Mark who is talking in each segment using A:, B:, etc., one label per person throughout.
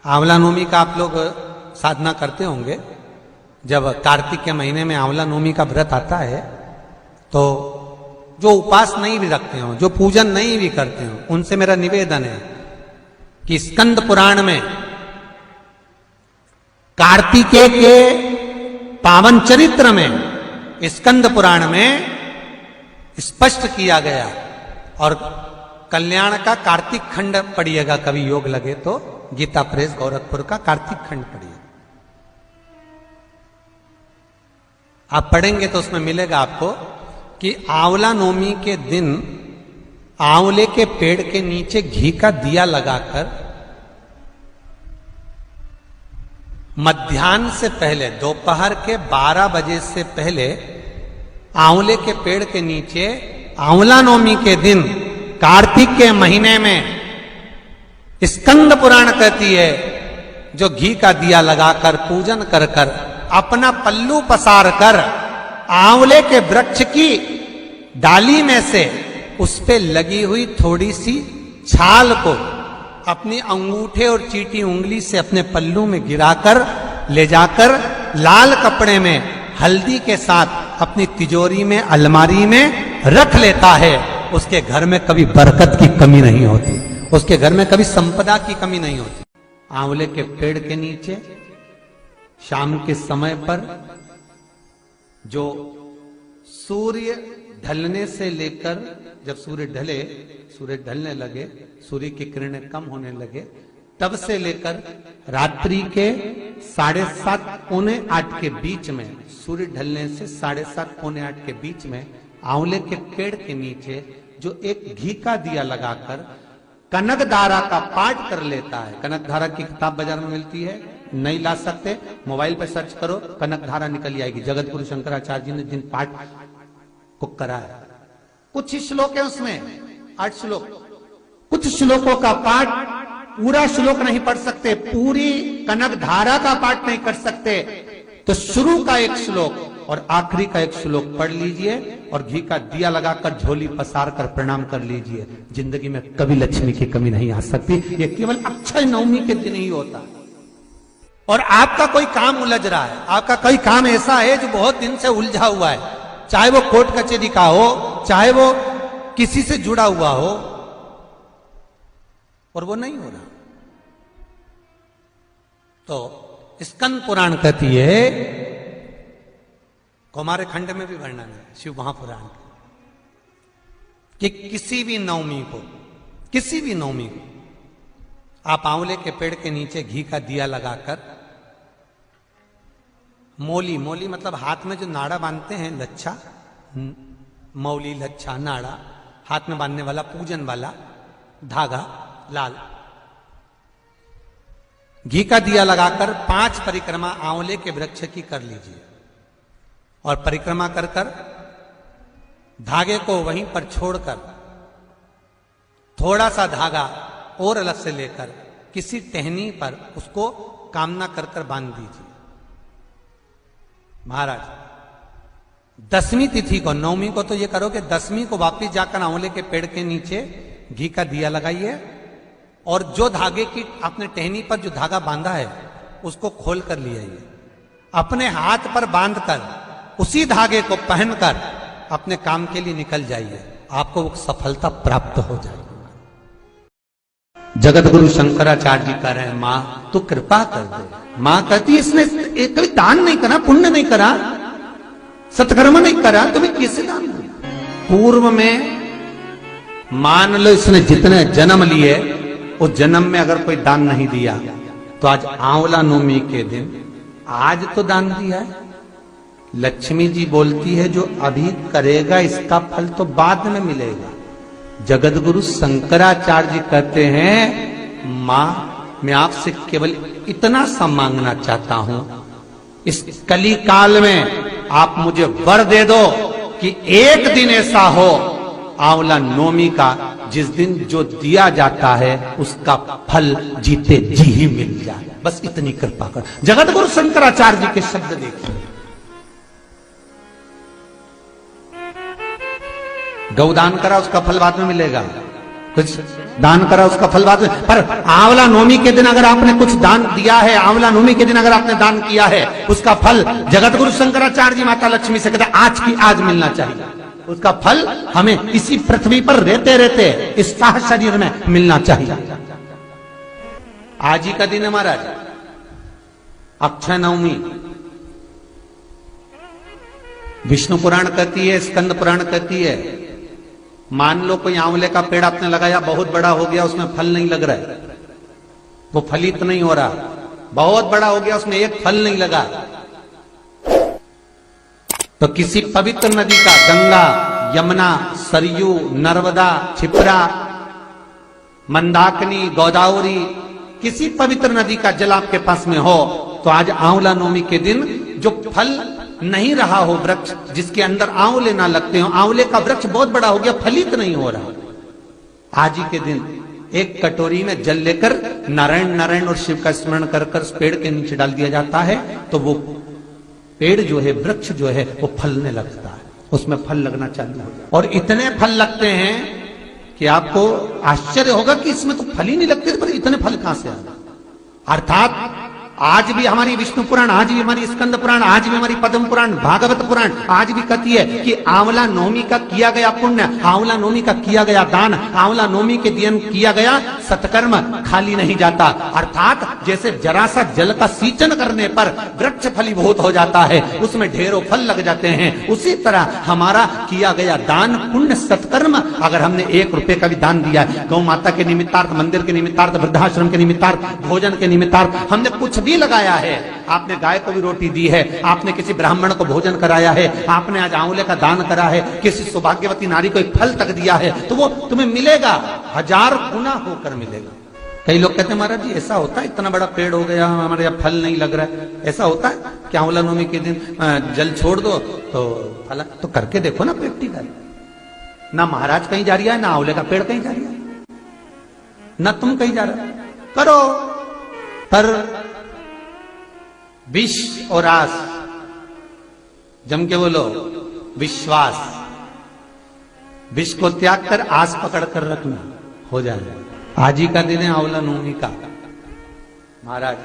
A: आंवला नवमी का आप लोग साधना करते होंगे। जब कार्तिक के महीने में आंवला नवमी का व्रत आता है तो जो उपास नहीं भी रखते हो, जो पूजन नहीं भी करते हो, उनसे मेरा निवेदन है कि स्कंद पुराण में कार्तिकेय के पावन चरित्र में स्कंद पुराण में स्पष्ट किया गया। और कल्याण का कार्तिक खंड पढ़िएगा, कभी योग लगे तो गीता प्रेस गोरखपुर का कार्तिक खंड पढ़िए। आप पढ़ेंगे तो उसमें मिलेगा आपको कि आंवला नवमी के दिन आंवले के पेड़ के नीचे घी का दिया लगाकर मध्याह्न से पहले, दोपहर के 12 बजे से पहले आंवले के पेड़ के नीचे आंवला नवमी के दिन कार्तिक के महीने में स्कंद पुराण कहती है, जो घी का दिया लगाकर पूजन कर कर अपना पल्लू पसार कर आंवले के वृक्ष की डाली में से उस पे लगी हुई थोड़ी सी छाल को अपनी अंगूठे और चीटी उंगली से अपने पल्लू में गिराकर ले जाकर लाल कपड़े में हल्दी के साथ अपनी तिजोरी में, अलमारी में रख लेता है। उसके घर में कभी बरकत की कमी नहीं होती, उसके घर में कभी संपदा की कमी नहीं होती। आंवले के पेड़ के नीचे शाम के समय पर जो सूर्य ढलने से लेकर, जब सूर्य ढलने लगे, सूर्य की किरणें कम होने लगे, तब से लेकर रात्रि के 7:30 पौने 8 के बीच में, सूर्य ढलने से 7:30 पौने 8 के बीच में आंवले के पेड़ के नीचे जो एक घी का दिया लगाकर कनक धारा का पाठ कर लेता है। कनक धारा की किताब बाजार में मिलती है, नहीं ला सकते मोबाइल पर सर्च करो, कनक धारा निकल आएगी। जगत गुरु शंकराचार्य जी ने जिन पाठ को कराया, कुछ ही श्लोक है उसमें, 8 श्लोक, कुछ श्लोकों का पाठ, पूरा श्लोक नहीं पढ़ सकते, पूरी कनक धारा का पाठ नहीं कर सकते, तो शुरू का एक श्लोक और आखिरी का एक श्लोक पढ़ लीजिए और घी का दिया लगाकर झोली पसार कर प्रणाम कर लीजिए। जिंदगी में कभी लक्ष्मी की कमी नहीं आ सकती। ये केवल अक्षय नवमी के दिन ही होता। और आपका कोई काम उलझ रहा है, आपका कोई काम ऐसा है जो बहुत दिन से उलझा हुआ है, चाहे वो कोर्ट कचहरी का हो, चाहे वो किसी से जुड़ा हुआ हो, और वो नहीं हो रहा, तो स्कंद पुराण कहती है, कुमार खंड में भी वर्णन है शिव महापुराण कि किसी भी नवमी को आप आंवले के पेड़ के नीचे घी का दिया लगाकर मौली मतलब हाथ में जो नाड़ा बांधते हैं, लच्छा, मौली, लच्छा, नाड़ा, हाथ में बांधने वाला, पूजन वाला धागा लाल, घी का दिया लगाकर 5 परिक्रमा आंवले के वृक्ष की कर लीजिए। और परिक्रमा कर कर धागे को वहीं पर छोड़कर थोड़ा सा धागा और अलग से लेकर किसी टहनी पर उसको कामना कर कर बांध दीजिए। महाराज 10वीं तिथि को, नवमी को तो ये करो कि 10वीं को वापिस जाकर आंवले के पेड़ के नीचे घी का दिया लगाइए और जो धागे की आपने टहनी पर जो धागा बांधा है उसको खोल कर ले आइए, अपने हाथ पर बांधकर उसी धागे को पहनकर अपने काम के लिए निकल जाइए, आपको वो सफलता प्राप्त हो जाएगी। जगत गुरु शंकराचार्य जी कह रहे हैं, मां तू कृपा कर दे। मां कहती है, इसने कभी दान नहीं करा, पुण्य नहीं करा, सत्कर्म नहीं करा, तुम्हें कैसे दान दे? पूर्व में मान लो इसने जितने जन्म लिए, उस जन्म में अगर कोई दान नहीं दिया तो आज आंवला नवमी के दिन आज तो दान दिया है। लक्ष्मी जी बोलती है, जो अभी करेगा इसका फल तो बाद में मिलेगा। जगत गुरु शंकराचार्य जी कहते हैं, मां मैं आपसे केवल इतना सा मांगना चाहता हूं, इस कली काल में आप मुझे वर दे दो कि एक दिन ऐसा हो आंवला नवमी का, जिस दिन जो दिया जाता है उसका फल जीते जी ही मिल जाए। बस इतनी कृपा कर। जगत गुरु शंकराचार्य जी के शब्द देखिए। गौदान करा, उसका फल बाद में मिलेगा। कुछ दान करा उसका फल बाद में। पर आंवला नवमी के दिन अगर आपने कुछ दान दिया है, आंवला नवमी के दिन अगर आपने दान किया है, उसका फल जगत गुरु शंकराचार्य जी माता लक्ष्मी से कहते आज की आज मिलना चाहिए। उसका फल हमें इसी पृथ्वी पर रहते रहते इस साह शरीर में मिलना चाहिए। आज ही का दिन है महाराज, अक्षय नवमी। विष्णु पुराण कहती है, स्कंद पुराण कहती है, मान लो कोई आंवले का पेड़ आपने लगाया, बहुत बड़ा हो गया, उसमें फल नहीं लग रहा है, वो फलित नहीं हो रहा, बहुत बड़ा हो गया, उसमें एक फल नहीं लगा, तो किसी पवित्र नदी का, गंगा, यमुना, सरयू, नर्मदा, क्षिप्रा, मंदाकिनी, गोदावरी, किसी पवित्र नदी का जल आपके पास में हो, तो आज आंवला नवमी के दिन जो फल नहीं रहा हो, वृक्ष जिसके अंदर आंवले ना लगते हो, आंवले का वृक्ष बहुत बड़ा हो गया, फलित नहीं हो रहा, आज ही के दिन एक कटोरी में जल लेकर नारायण नारायण और शिव का स्मरण कर कर उस पेड़ के नीचे डाल दिया जाता है, तो वो पेड़ जो है, वृक्ष जो है, वो फलने लगता है, उसमें फल लगना चालू हो जाता। और इतने फल लगते हैं कि आपको आश्चर्य होगा कि इसमें तो फल ही नहीं लगते, पर इतने फल कहां से आ गए। अर्थात आज भी हमारी विष्णु पुराण, आज भी हमारी स्कंद पुराण, आज भी हमारी पद्म पुराण, भागवत पुराण आज भी कहती है कि आंवला नवमी का किया गया पुण्य, आंवला नवमी का किया गया दान, आंवला नवमी के दिन किया गया सत्कर्म खाली नहीं जाता। अर्थात जैसे जरा सा जल का सिंचन करने पर वृक्ष फलीभूत हो जाता है, उसमें ढेरों फल लग जाते हैं, उसी तरह हमारा किया गया दान पुण्य सत्कर्म, अगर हमने 1 रुपए का भी दान दिया है, गौ माता के निमित्तार्थ, मंदिर के निमित्तार्थ, वृद्धाश्रम के निमित्तार्थ, भोजन के निमित्तार्थ हमने कुछ भी लगाया है, आपने गाय को भी रोटी दी है, आपने किसी ब्राह्मण को भोजन कराया है, आपने आज आंवले का दान करा है, किसी सौभाग्यवती नारी को एक फल तक दिया है, तो वो तुम्हें मिलेगा, 1000 गुना होकर मिलेगा। कई लोग कहते हैं महाराज जी ऐसा होता है, इतना बड़ा पेड़ हो गया, हमारे यहाँ फल नहीं लग रहा है, ऐसा होता है कि आंवला नवमी के दिन जल छोड़ दो तो फल, तो करके देखो ना प्रैक्टिकल। ना महाराज कहीं जा रहा है, ना आंवले का पेड़ कहीं जा रहा है, ना तुम कहीं जा रहे, करो। पर विष और आस, जम के बोलो विश्वास, विष को त्याग कर आस पकड़ कर रखना, हो जाएगा। आज ही का दिन है आंवला नवमी का। महाराज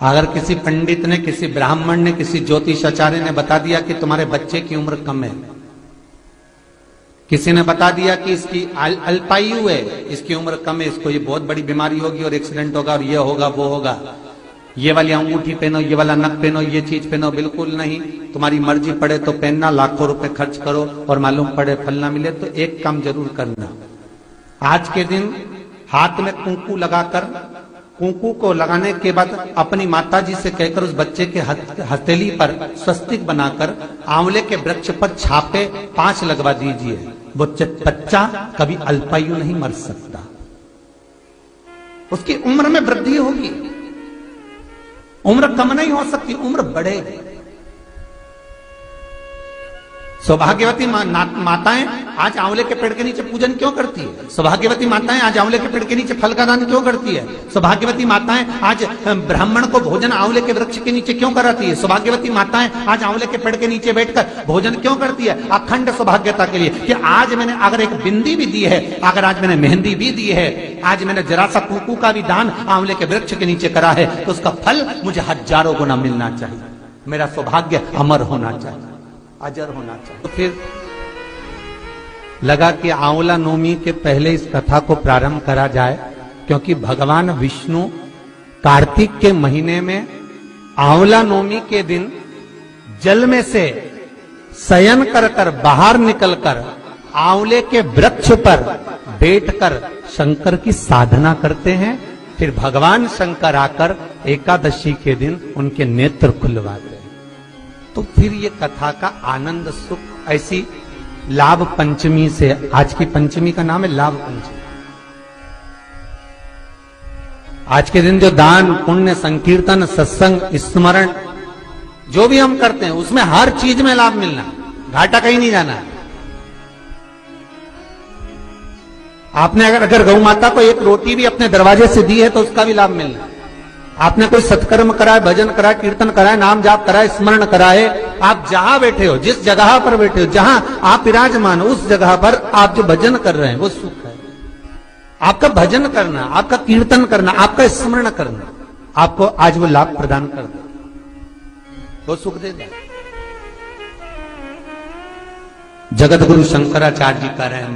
A: अगर किसी पंडित ने, किसी ब्राह्मण ने, किसी ज्योतिषाचार्य ने बता दिया कि तुम्हारे बच्चे की उम्र कम है, किसी ने बता दिया कि इसकी अल्पायु है, इसकी उम्र कम है, इसको ये बहुत बड़ी बीमारी होगी और एक्सीडेंट होगा और ये होगा वो होगा, ये वाली अंगूठी पहनो, ये वाला नक पहनो, ये चीज पहनो, बिल्कुल नहीं, तुम्हारी मर्जी पड़े तो पहनना, लाखों रुपए खर्च करो और मालूम पड़े फल ना मिले, तो एक काम जरूर करना, आज के दिन हाथ में कुंकू लगाकर, कुंकू को लगाने के बाद अपनी माताजी से कहकर उस बच्चे के हथेली पर स्वस्तिक बनाकर आंवले के वृक्ष पर छापे 5 लगवा दीजिए। वो बच्चा कभी अल्पायु नहीं मर सकता, उसकी उम्र में वृद्धि होगी, उम्र कम नहीं हो सकती, उम्र बढ़ेगी। सौभाग्यवती माताएं आज आंवले के पेड़ के नीचे पूजन क्यों करती है? सौभाग्यवती माताएं आज आंवले के पेड़ के नीचे फल का दान क्यों करती है? सौभाग्यवती माताएं आज ब्राह्मण को भोजन आंवले के वृक्ष के नीचे क्यों कराती है? सौभाग्यवती माताएं आज आंवले के पेड़ के नीचे बैठकर भोजन क्यों करती है? अखंड सौभाग्यता के लिए कि आज मैंने अगर एक बिंदी भी दी है, अगर आज मैंने मेहंदी भी दी है, आज मैंने जरा सा कुंकू का भी दान आंवले के वृक्ष के नीचे करा है, तो उसका फल मुझे हजारों गुना मिलना चाहिए, मेरा सौभाग्य अमर होना चाहिए, अजर होना चाहिए। तो फिर लगा कि आंवला नवमी के पहले इस कथा को प्रारंभ करा जाए, क्योंकि भगवान विष्णु कार्तिक के महीने में आंवला नवमी के दिन जल में से शयन कर कर बाहर निकलकर आंवले के वृक्ष पर बैठकर शंकर की साधना करते हैं। फिर भगवान शंकर आकर एकादशी के दिन उनके नेत्र खुलवाते हैं। तो फिर ये कथा का आनंद सुख ऐसी लाभ पंचमी से, आज की पंचमी का नाम है लाभ पंचमी। आज के दिन जो दान पुण्य संकीर्तन सत्संग स्मरण जो भी हम करते हैं उसमें हर चीज में लाभ मिलना, घाटा कहीं नहीं जाना। आपने अगर गौ माता को एक रोटी भी अपने दरवाजे से दी है तो उसका भी लाभ मिलना। आपने कोई सत्कर्म कराए, भजन कराए, कीर्तन कराए, नाम जाप कराए, स्मरण कराए, आप जहां बैठे हो, जिस जगह पर बैठे हो, जहां आप विराजमान हो, उस जगह पर आप जो भजन कर रहे हैं वो सुख है। आपका भजन करना, आपका कीर्तन करना, आपका स्मरण करना आपको आज वो लाभ प्रदान कर दे, वो सुख दे दे। जगत गुरु शंकराचार्य जी कह रहे हैं